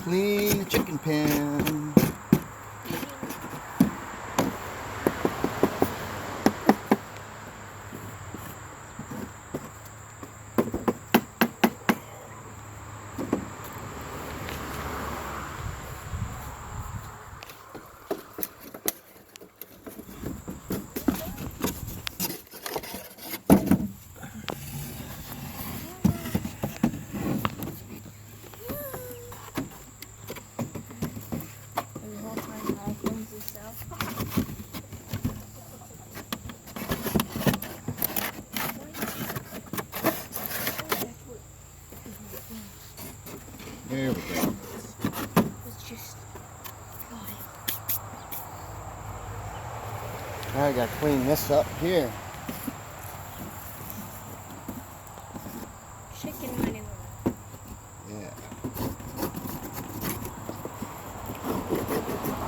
clean the chicken pen. There we go. It's just Now I gotta clean this up here. chicken running around. Yeah.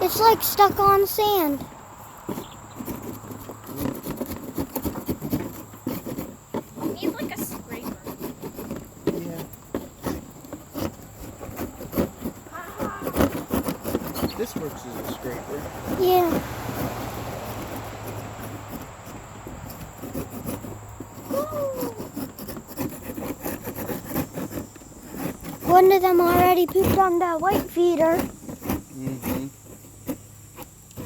It's like stuck on sand. You need like a scraper. Yeah. This works as a scraper. Yeah. One of them already pooped on the white feeder. Mm-hmm.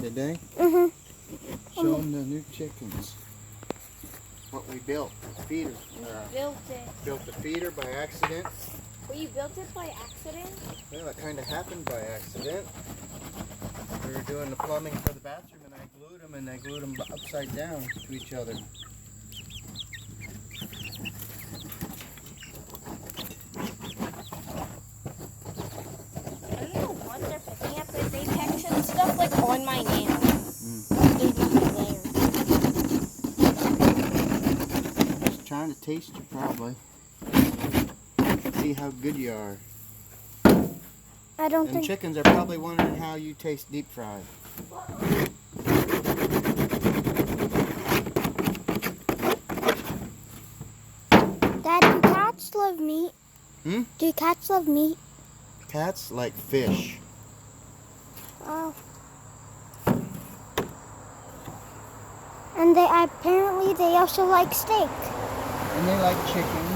Did they? Mm-hmm. Show them the new chickens. What we built. The feeder. Built it. Built the feeder by accident. Well, you built it by accident? Well, it kind of happened by accident. We were doing the plumbing for the bathroom and I glued them upside down to each other. I don't know what they're picking up, but they textured stuff like on my nails. There's nothing there. Just trying to taste you probably. See how good you are. I don't And think. chickens are probably wondering how you taste deep fried. Dad, do cats love meat? Hmm? Do cats love meat? Cats like fish. Oh. And they apparently they also like steak. And they like chicken.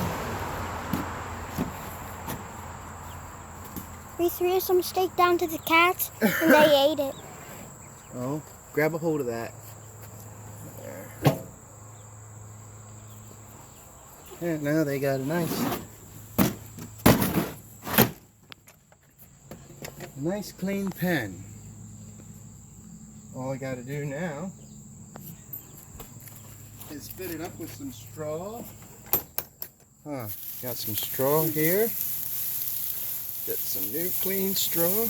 We threw some steak down to the cats and they ate it. Oh, grab a hold of that. There. Yeah, now they got a nice clean pen. All I got to do now is fit it up with some straw. Got some straw here. Get some new clean straw.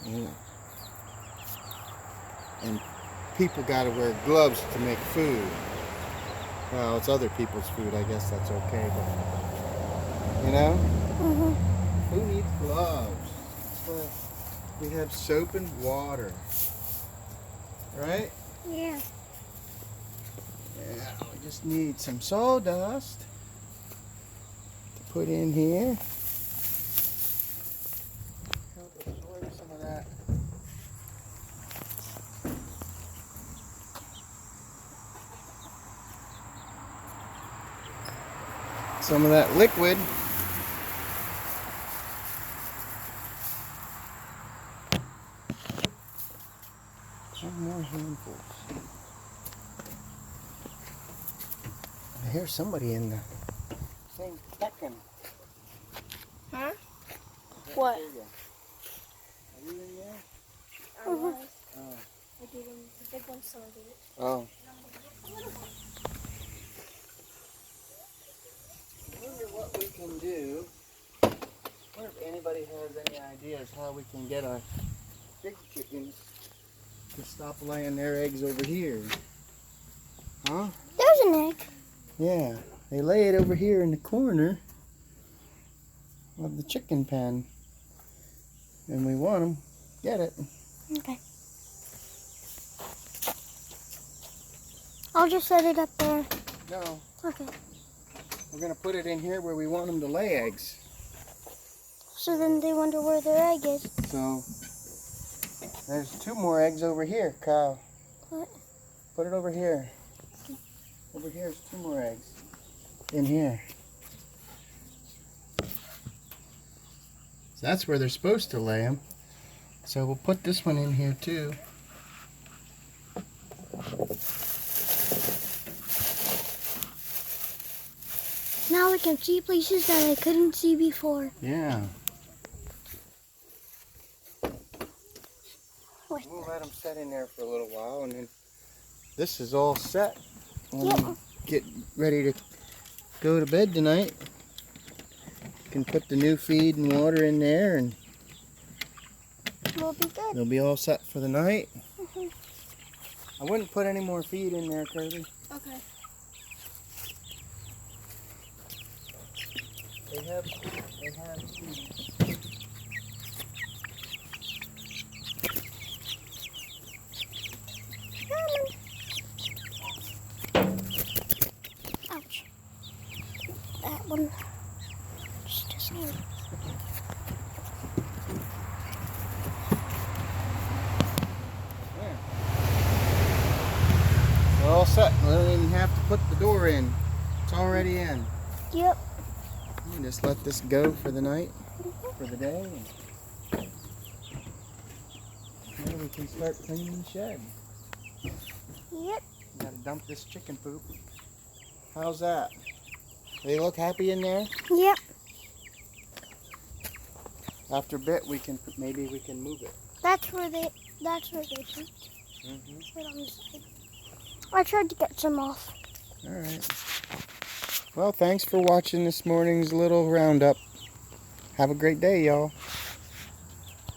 Yeah. And people got to wear gloves to make food. Well, it's other people's food. I guess that's okay, but you know, Mm-hmm. who needs gloves? Well, we have soap and water, right? Yeah. Yeah. We just need some sawdust to put in here. Help absorb some of that. Some of that liquid. Some more handfuls. I hear somebody in the same pecking. Huh? What? Are you in there? I was. Oh. I did them. The big one still did it. Oh. I wonder what we can do. I wonder if anybody has any ideas how we can get our big chickens to stop laying their eggs over here. Huh? There's an egg. Yeah, they lay it over here in the corner of the chicken pen. And we want them. Get it. Okay. I'll just set it up there. No, Okay. we're going to put it in here where we want them to lay eggs. So then they wonder where their egg is. So, there's 2 more eggs over here, Kyle. What? Put it over here. Over here's 2 more eggs. In here. So that's where they're supposed to lay them. So we'll put this one in here too. Now we can see places that I couldn't see before. Yeah. Wait. We'll let them set in there for a little while, and then this is all set. When Yeah. we get ready to go to bed tonight, can put the new feed and water in there, and We'll be good. they'll be all set for the night. Mhm. I wouldn't put any more feed in there, Kirby. Okay. They have feed. Ouch. That one just doesn't. We're all set. We don't even have to put the door in. It's already in. Yep. You just let this go for the night, for the day. And now we can start cleaning the shed. Yep. Gotta dump this chicken poop. How's that? They look happy in there? Yep. After a bit, maybe we can move it. That's where they pooped. Mm-hmm. Right on the side. I tried to get some off. All right. Well, thanks for watching this morning's little roundup. Have a great day, y'all.